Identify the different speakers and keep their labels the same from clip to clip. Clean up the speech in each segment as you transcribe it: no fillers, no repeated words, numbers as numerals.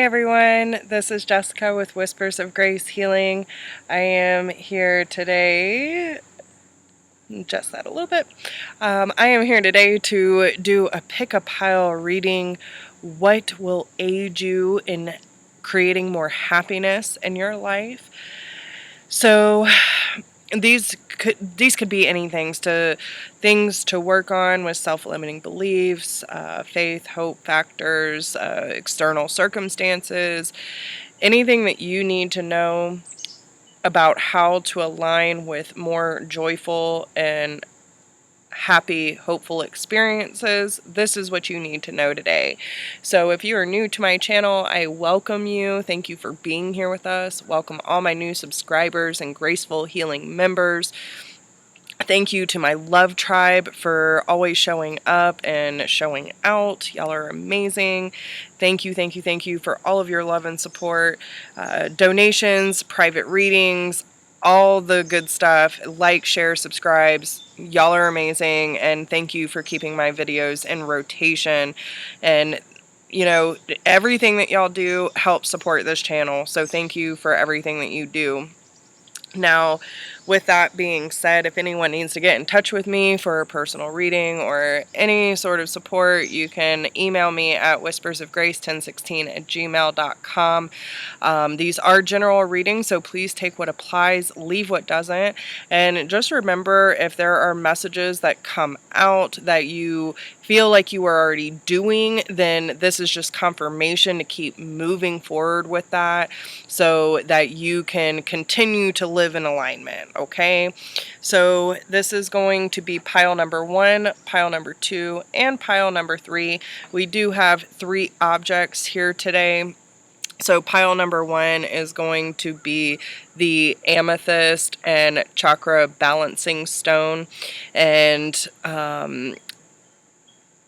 Speaker 1: Hi everyone, this is Jessica with Whispers of Grace Healing. I am here today, adjust that a little bit. I am here today to do a pick-a-pile reading. What will aid you in creating more happiness in your life? So these could be things to work on with self-limiting beliefs, faith, hope factors, external circumstances, anything that you need to know about how to align with more joyful and happy, hopeful experiences. This is what you need to know today. So if you are new to my channel, I welcome you. Thank you for being here with us. Welcome all my new subscribers and Graceful Healing members. Thank you to my love tribe for always showing up and showing out. Y'all are amazing. Thank you, thank you, thank you for all of your love and support, donations, private readings, all the good stuff. Like, share, subscribes. Y'all are amazing, and thank you for keeping my videos in rotation. And you know, everything that y'all do helps support this channel, so thank you for everything that you do. Now, with that being said, if anyone needs to get in touch with me for a personal reading or any sort of support, you can email me at whispersofgrace1016@gmail.com. These are general readings, so please take what applies, leave what doesn't. And just remember, if there are messages that come out that you feel like you are already doing, then this is just confirmation to keep moving forward with that so that you can continue to live in alignment, okay? So this is going to be pile number 1, pile number 2, and pile number 3. We do have 3 objects here today. So pile number 1 is going to be the amethyst and chakra balancing stone. And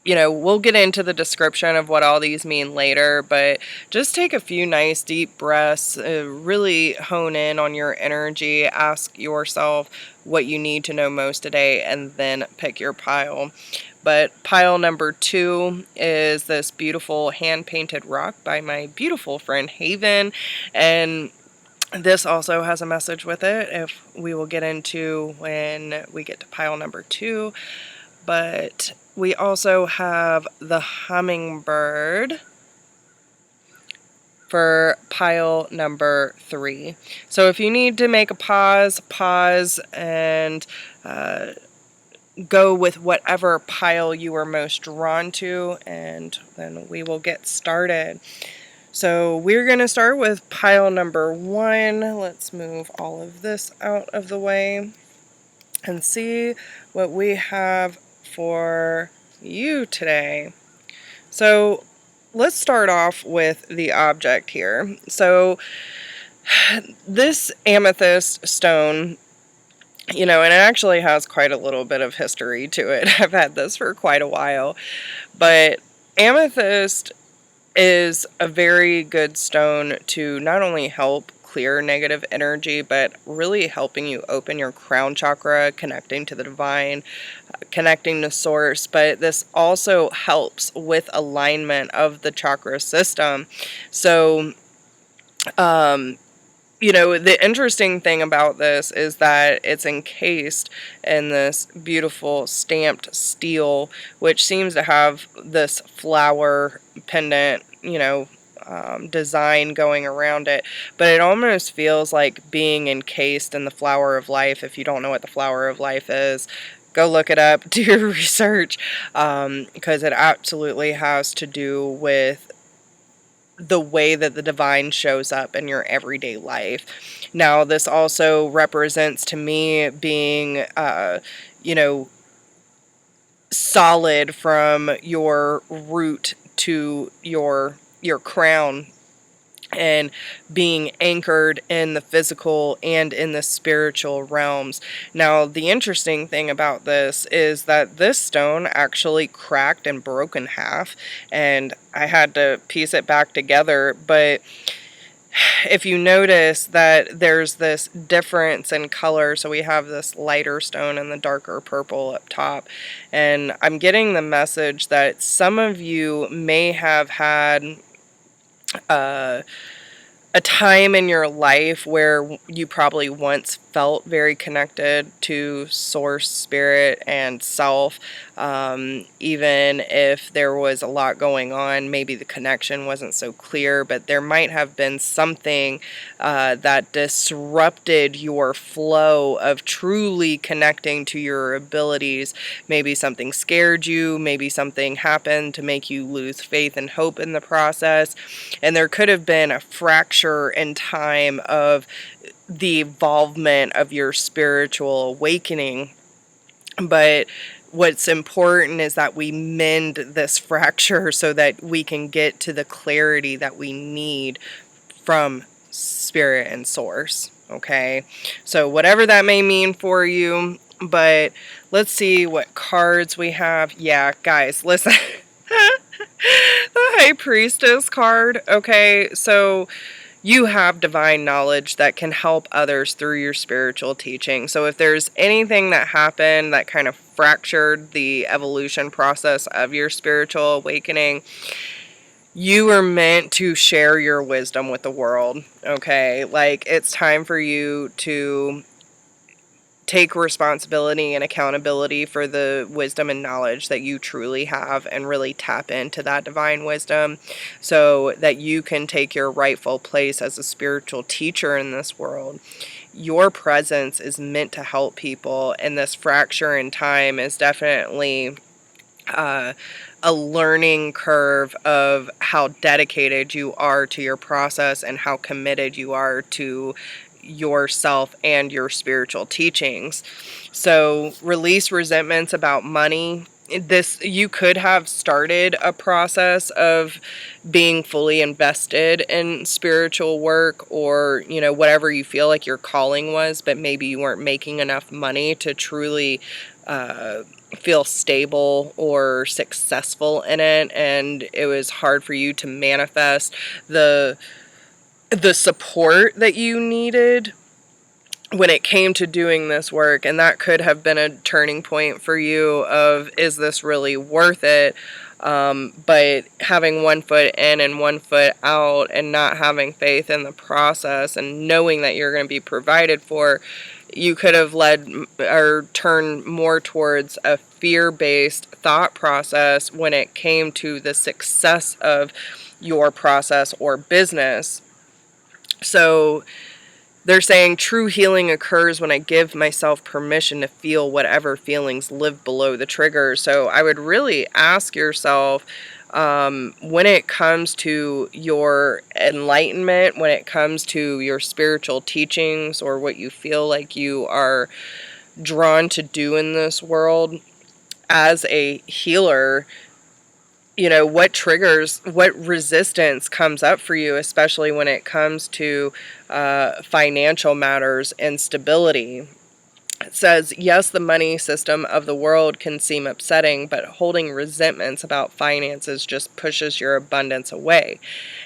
Speaker 1: you know, we'll get into the description of what all these mean later, but just take a few nice deep breaths, really hone in on your energy, ask yourself what you need to know most today, and then pick your pile. But pile number 2 is this beautiful hand-painted rock by my beautiful friend Haven, and this also has a message with it, if we will get into when we get to pile number 2. But we also have the hummingbird for pile number 3. So if you need to make a pause and go with whatever pile you are most drawn to, and then we will get started. So we're going to start with pile number 1. Let's move all of this out of the way and see what we have for you today. So let's start off with the object here. So this amethyst stone, you know, and it actually has quite a little bit of history to it. I've had this for quite a while, but amethyst is a very good stone to not only help clear negative energy, but really helping you open your crown chakra, connecting to the divine, connecting to source. But this also helps with alignment of the chakra system. So you know, the interesting thing about this is that it's encased in this beautiful stamped steel, which seems to have this flower pendant, you know, design going around it, but it almost feels like being encased in the flower of life. If you don't know what the flower of life is, go look it up, do your research, because it absolutely has to do with the way that the divine shows up in your everyday life. Now, this also represents to me being, you know, solid from your root to your crown, and being anchored in the physical and in the spiritual realms. Now, the interesting thing about this is that this stone actually cracked and broke in half, and I had to piece it back together. But if you notice that there's this difference in color, so we have this lighter stone and the darker purple up top, and I'm getting the message that some of you may have had a time in your life where you probably once felt very connected to source, spirit, and self. Even if there was a lot going on, maybe the connection wasn't so clear, but there might have been something that disrupted your flow of truly connecting to your abilities. Maybe something scared you, maybe something happened to make you lose faith and hope in the process. And there could have been a fracture in time of the involvement of your spiritual awakening. But what's important is that we mend this fracture so that we can get to the clarity that we need from spirit and source. Okay, so whatever that may mean for you, but let's see what cards we have. Yeah, guys, listen. The High Priestess card. Okay, so you have divine knowledge that can help others through your spiritual teaching. So if there's anything that happened that kind of fractured the evolution process of your spiritual awakening, you were meant to share your wisdom with the world. Okay, like it's time for you to take responsibility and accountability for the wisdom and knowledge that you truly have and really tap into that divine wisdom so that you can take your rightful place as a spiritual teacher in this world. Your presence is meant to help people, and this fracture in time is definitely a learning curve of how dedicated you are to your process and how committed you are to yourself and your spiritual teachings. So release resentments about money. This, you could have started a process of being fully invested in spiritual work, or whatever you feel like your calling was, but maybe you weren't making enough money to truly feel stable or successful in it, and it was hard for you to manifest the support that you needed when it came to doing this work. And that could have been a turning point for you of, is this really worth it? But having one foot in and one foot out and not having faith in the process and knowing that you're going to be provided for, you could have led or turned more towards a fear-based thought process when it came to the success of your process or business. So they're saying true healing occurs when I give myself permission to feel whatever feelings live below the trigger. So I would really ask yourself, when it comes to your enlightenment, when it comes to your spiritual teachings or what you feel like you are drawn to do in this world as a healer, what triggers, what resistance comes up for you, especially when it comes to financial matters and stability. It says, yes, the money system of the world can seem upsetting, but holding resentments about finances just pushes your abundance away.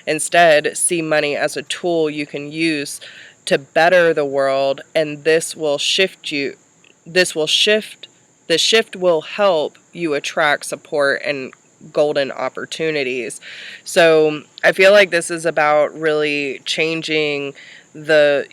Speaker 1: Instead, see money as a tool you can use to better the world, and this will shift you. The shift will help you attract support and golden opportunities. So I feel like this is about really changing the,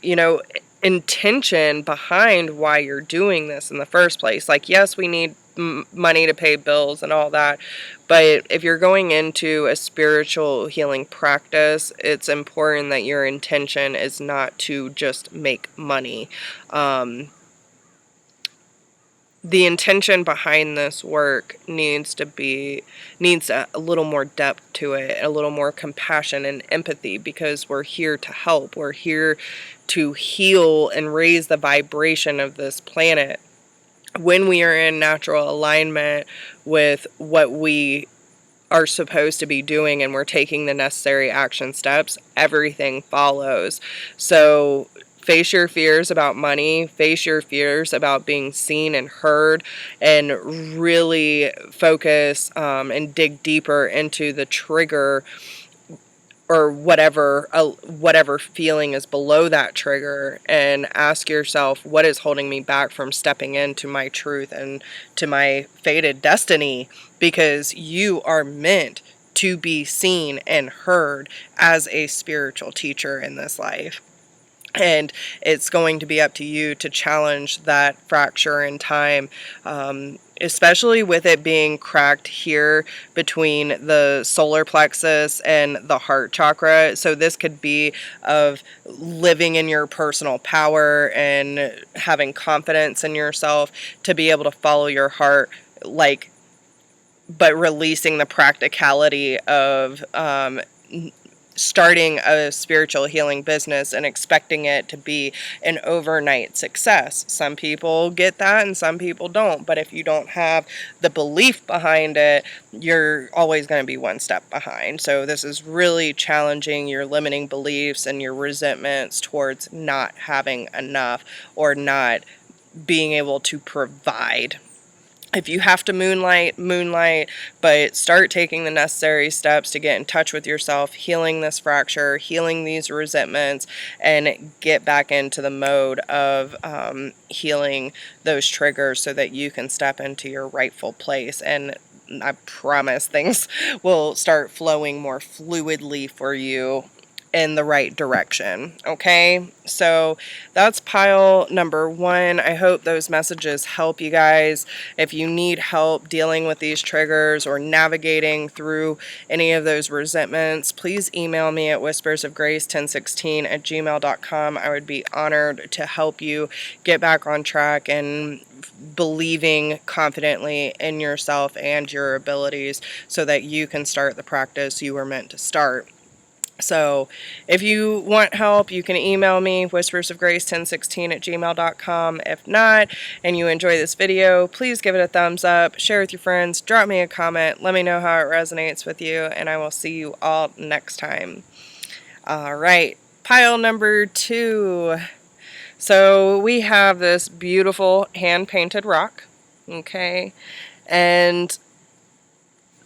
Speaker 1: intention behind why you're doing this in the first place. Like, yes, we need money to pay bills and all that, but if you're going into a spiritual healing practice, it's important that your intention is not to just make money. The intention behind this work needs a little more depth to it, a little more compassion and empathy, because we're here to help. We're here to heal and raise the vibration of this planet. When we are in natural alignment with what we are supposed to be doing and we're taking the necessary action steps, everything follows. So face your fears about money, face your fears about being seen and heard, and really focus and dig deeper into the trigger or whatever feeling is below that trigger, and ask yourself, what is holding me back from stepping into my truth and to my fated destiny? Because you are meant to be seen and heard as a spiritual teacher in this life. And it's going to be up to you to challenge that fracture in time, especially with it being cracked here between the solar plexus and the heart chakra. So this could be of living in your personal power and having confidence in yourself to be able to follow your heart, like, but releasing the practicality of starting a spiritual healing business and expecting it to be an overnight success. Some people get that and some people don't. But if you don't have the belief behind it, you're always going to be one step behind. So this is really challenging your limiting beliefs and your resentments towards not having enough or not being able to provide. If you have to moonlight, but start taking the necessary steps to get in touch with yourself, healing this fracture, healing these resentments, and get back into the mode of healing those triggers so that you can step into your rightful place. And I promise things will start flowing more fluidly for you in the right direction. Okay, so that's pile number 1. I hope those messages help you guys. If you need help dealing with these triggers or navigating through any of those resentments, please email me at whispersofgrace1016@gmail.com. I would be honored to help you get back on track and believing confidently in yourself and your abilities so that you can start the practice you were meant to start. So if you want help, you can email me, whispersofgrace1016@gmail.com. If not, and you enjoy this video, please give it a thumbs up, share with your friends, drop me a comment, let me know how it resonates with you, and I will see you all next time. All right, pile number 2. So we have this beautiful hand-painted rock, okay? And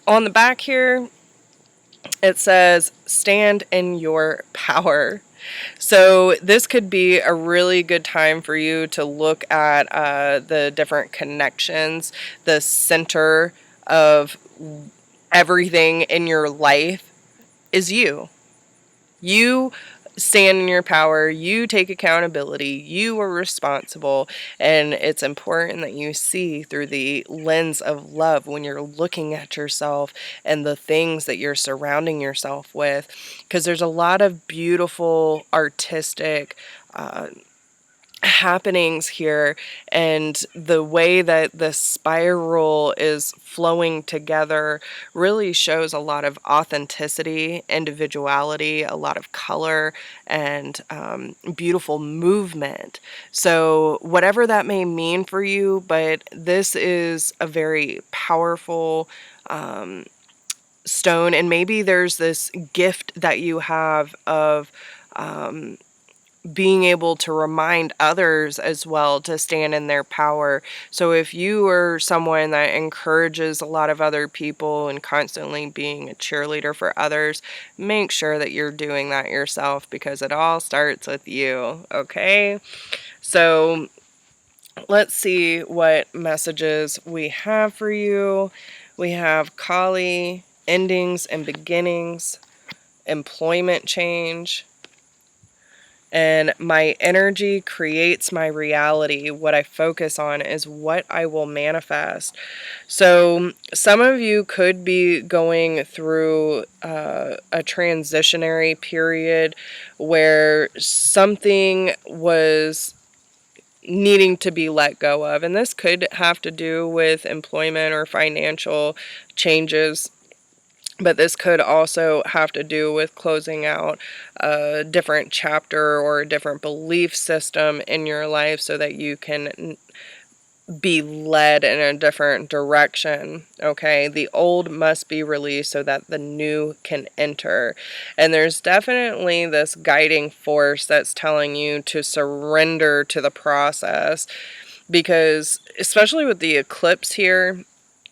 Speaker 1: on the back here, it says, stand in your power. So this could be a really good time for you to look at the different connections, the center of everything in your life is you. You stand in your power, you take accountability, you are responsible, and it's important that you see through the lens of love when you're looking at yourself and the things that you're surrounding yourself with, because there's a lot of beautiful artistic happenings here, and the way that the spiral is flowing together really shows a lot of authenticity, individuality, a lot of color, and beautiful movement. So whatever that may mean for you, but this is a very powerful stone, and maybe there's this gift that you have of being able to remind others as well to stand in their power. So if you are someone that encourages a lot of other people and constantly being a cheerleader for others, make sure that you're doing that yourself, because it all starts with you, okay? So let's see what messages we have for you. We have Kali, endings and beginnings, employment change, and my energy creates my reality. What I focus on is what I will manifest. So some of you could be going through a transitionary period where something was needing to be let go of. And this could have to do with employment or financial changes. But this could also have to do with closing out a different chapter or a different belief system in your life so that you can be led in a different direction, okay? The old must be released so that the new can enter. And there's definitely this guiding force that's telling you to surrender to the process, because especially with the eclipse here,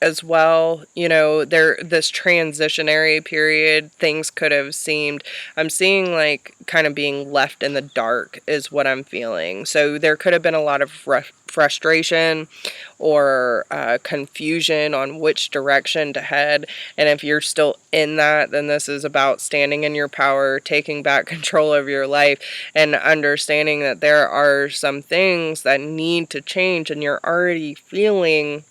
Speaker 1: as well. This transitionary period, things could have seemed, I'm seeing like kind of being left in the dark is what I'm feeling. So there could have been a lot of frustration or confusion on which direction to head. And if you're still in that, then this is about standing in your power, taking back control of your life, and understanding that there are some things that need to change, and you're already feeling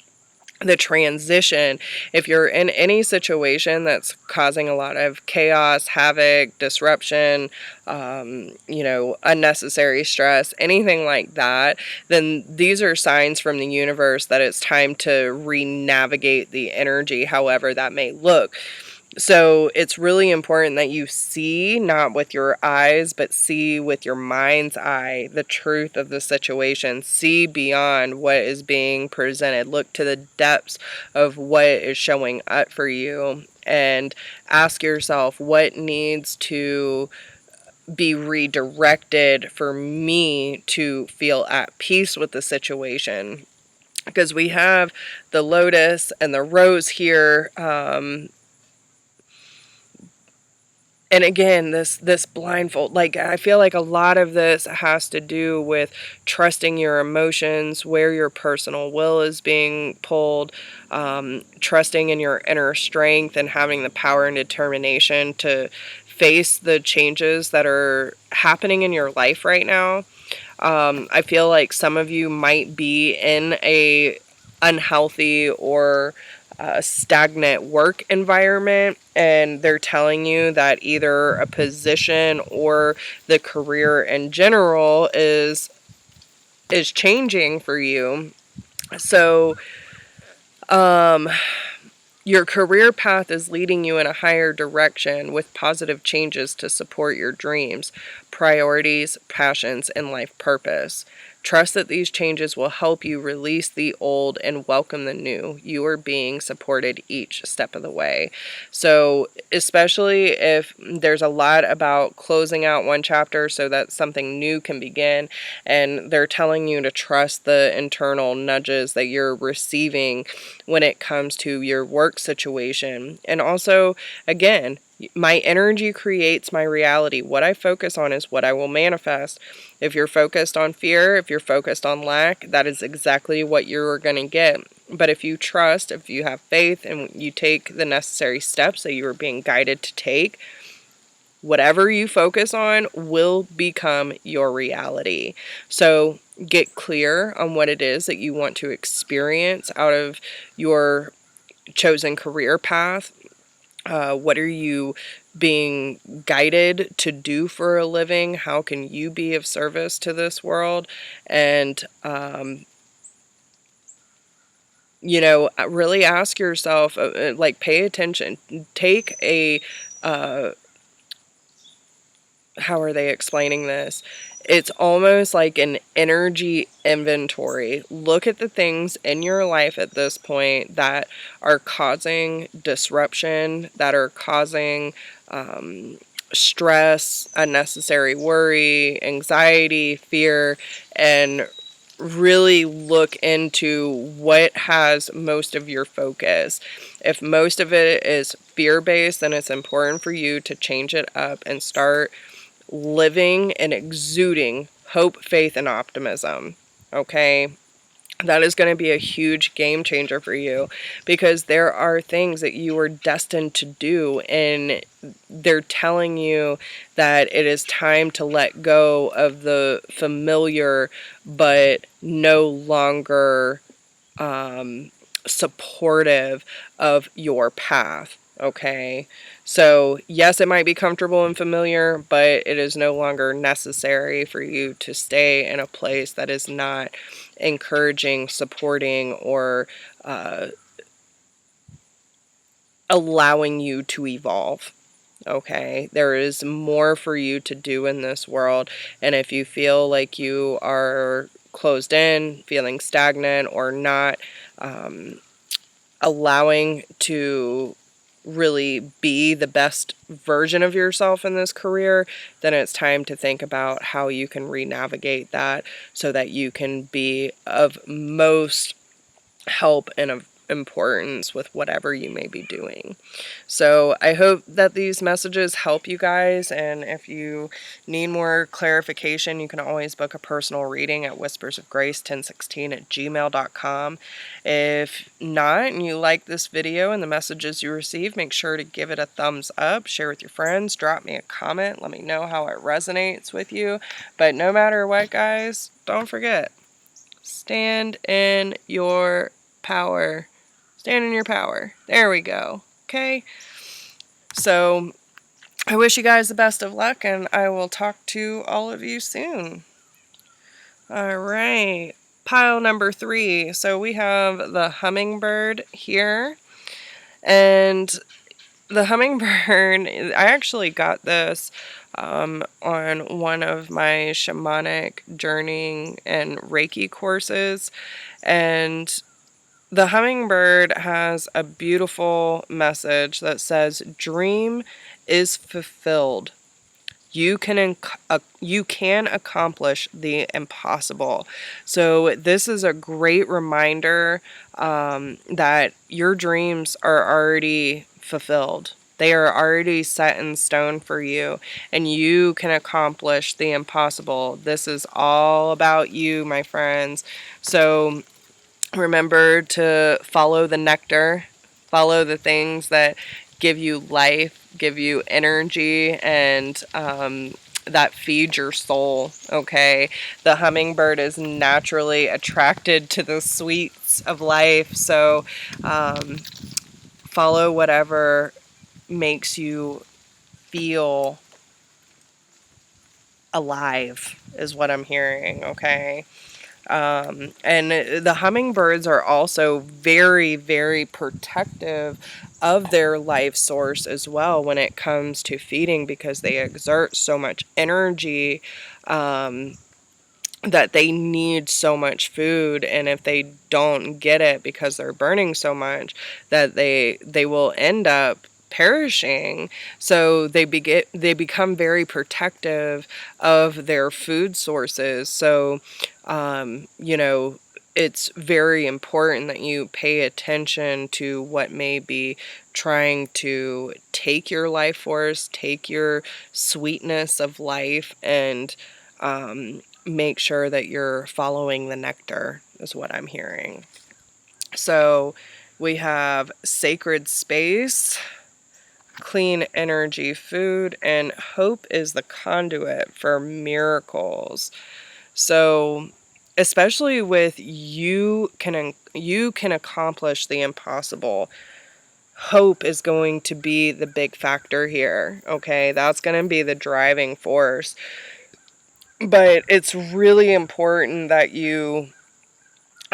Speaker 1: the transition. If you're in any situation that's causing a lot of chaos, havoc, disruption, unnecessary stress, anything like that, then these are signs from the universe that it's time to re-navigate the energy, however that may look. So it's really important that you see, not with your eyes, but see with your mind's eye, the truth of the situation. See beyond what is being presented. Look to the depths of what is showing up for you and ask yourself, what needs to be redirected for me to feel at peace with the situation? Because we have the lotus and the rose here, and again, this blindfold, like, I feel like a lot of this has to do with trusting your emotions, where your personal will is being pulled, trusting in your inner strength and having the power and determination to face the changes that are happening in your life right now. I feel like some of you might be in a unhealthy or stagnant work environment, and they're telling you that either a position or the career in general is changing for you. So your career path is leading you in a higher direction with positive changes to support your dreams, priorities, passions, and life purpose. Trust that these changes will help you release the old and welcome the new. You are being supported each step of the way. So, especially if there's a lot about closing out one chapter so that something new can begin, and they're telling you to trust the internal nudges that you're receiving when it comes to your work situation. And also, again, my energy creates my reality. What I focus on is what I will manifest. If you're focused on fear, if you're focused on lack, that is exactly what you're going to get. But if you trust, if you have faith, and you take the necessary steps that you are being guided to take, whatever you focus on will become your reality. So get clear on what it is that you want to experience out of your chosen career path. What are you being guided to do for a living? How can you be of service to this world? And, really ask yourself, like, pay attention. Take a, how are they explaining this? It's almost like an energy inventory. Look at the things in your life at this point that are causing disruption, that are causing stress, unnecessary worry, anxiety, fear, and really look into what has most of your focus. If most of it is fear-based, then it's important for you to change it up and start living and exuding hope, faith, and optimism. Okay? That is going to be a huge game changer for you, because there are things that you are destined to do, and they're telling you that it is time to let go of the familiar but no longer supportive of your path. Okay? So, yes, it might be comfortable and familiar, but it is no longer necessary for you to stay in a place that is not encouraging, supporting, or allowing you to evolve. Okay? There is more for you to do in this world, and if you feel like you are closed in, feeling stagnant, or not allowing to really be the best version of yourself in this career, then it's time to think about how you can re-navigate that so that you can be of most help and of importance with whatever you may be doing. So I hope that these messages help you guys, and if you need more clarification, you can always book a personal reading at whispersofgrace1016@gmail.com. If not, and you like this video and the messages you receive, make sure to give it a thumbs up, share with your friends, drop me a comment, let me know how it resonates with you. But no matter what, guys, don't forget, stand in your power. Stand in your power. There we go. Okay? So I wish you guys the best of luck, and I will talk to all of you soon. All right. Pile number 3. So we have the hummingbird here. And the hummingbird, I actually got this on one of my shamanic journeying and Reiki courses. And the hummingbird has a beautiful message that says, "Dream is fulfilled. You can accomplish the impossible." So this is a great reminder that your dreams are already fulfilled. They are already set in stone for you, and you can accomplish the impossible. This is all about you, my friends. So remember to follow the nectar, follow the things that give you life, give you energy, and that feed your soul, okay? The hummingbird is naturally attracted to the sweets of life, so follow whatever makes you feel alive, is what I'm hearing, okay? And the hummingbirds are also very, very protective of their life source as well when it comes to feeding, because they exert so much energy that they need so much food, and if they don't get it because they're burning so much, that they will end up perishing. So they become very protective of their food sources. So you know, it's very important that you pay attention to what may be trying to take your life force, take your sweetness of life, and make sure that you're following the nectar, is what I'm hearing. So we have sacred space, clean energy food, and hope is the conduit for miracles. So especially with you can accomplish the impossible. Hope is going to be the big factor here, okay? That's going to be the driving force. But it's really important that you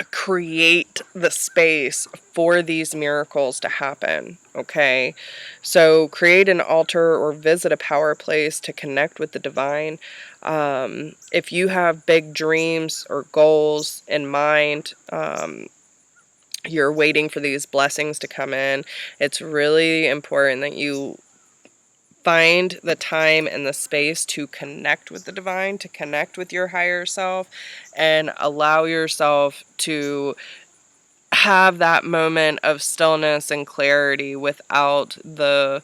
Speaker 1: create the space for these miracles to happen, okay? So create an altar or visit a power place to connect with the divine. If you have big dreams or goals in mind, you're waiting for these blessings to come in, it's really important that you find the time and the space to connect with the divine, to connect with your higher self, and allow yourself to have that moment of stillness and clarity without the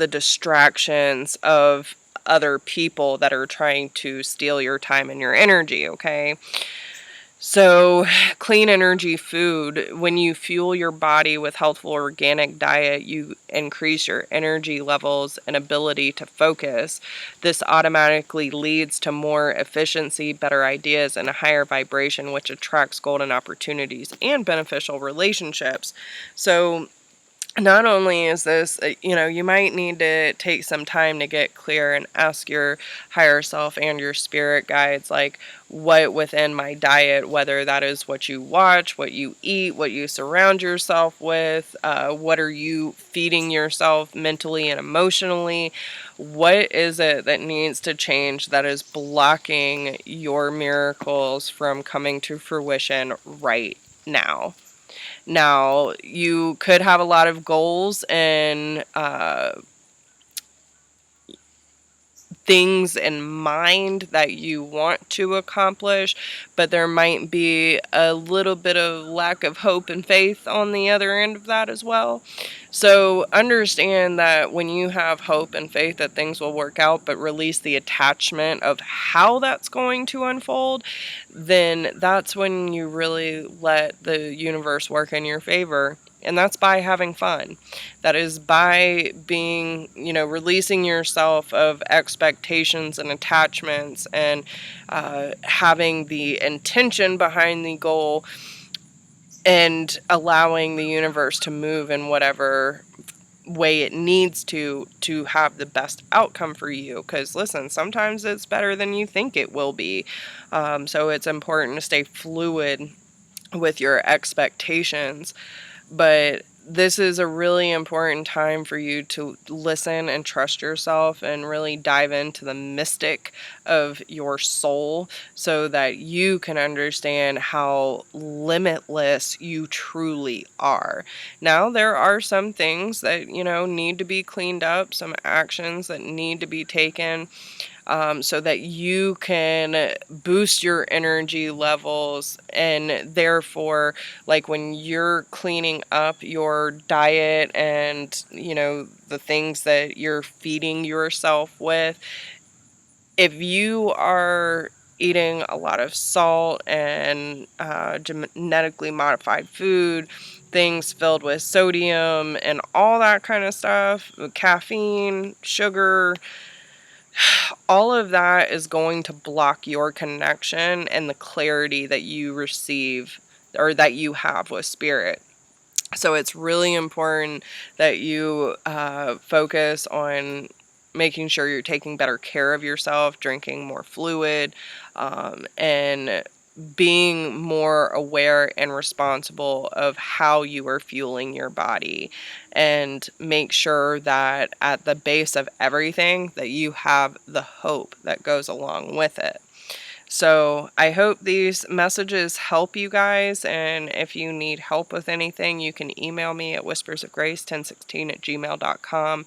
Speaker 1: distractions of other people that are trying to steal your time and your energy, okay? So, clean energy food. When you fuel your body with healthful organic diet, you increase your energy levels and ability to focus. This automatically leads to more efficiency, better ideas, and a higher vibration, which attracts golden opportunities and beneficial relationships. So, not only is this, you might need to take some time to get clear and ask your higher self and your spirit guides, like, what within my diet, whether that is what you watch, what you eat, what you surround yourself with, what are you feeding yourself mentally and emotionally, what is it that needs to change that is blocking your miracles from coming to fruition right now? Now, you could have a lot of goals and things in mind that you want to accomplish, but there might be a little bit of lack of hope and faith on the other end of that as well. So understand that when you have hope and faith that things will work out, but release the attachment of how that's going to unfold, then that's when you really let the universe work in your favor. And that's by having fun. That is by being, releasing yourself of expectations and attachments, and having the intention behind the goal, and allowing the universe to move in whatever way it needs to have the best outcome for you. Because listen, sometimes it's better than you think it will be. So it's important to stay fluid with your expectations. But this is a really important time for you to listen and trust yourself and really dive into the mystic of your soul, so that you can understand how limitless you truly are. Now, there are some things that, need to be cleaned up, some actions that need to be taken, so that you can boost your energy levels. And therefore, like when you're cleaning up your diet and, the things that you're feeding yourself with, if you are eating a lot of salt and genetically modified food, things filled with sodium and all that kind of stuff, caffeine, sugar, all of that is going to block your connection and the clarity that you receive or that you have with spirit. So it's really important that you focus on making sure you're taking better care of yourself, drinking more fluid, and being more aware and responsible of how you are fueling your body. And make sure that at the base of everything that you have the hope that goes along with it. So I hope these messages help you guys, and if you need help with anything, you can email me at whispersofgrace1016@gmail.com.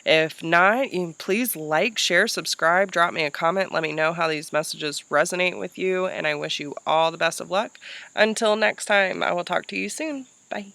Speaker 1: If not, you please like, share, subscribe, drop me a comment, let me know how these messages resonate with you, and I wish you all the best of luck. Until next time, I will talk to you soon. Bye.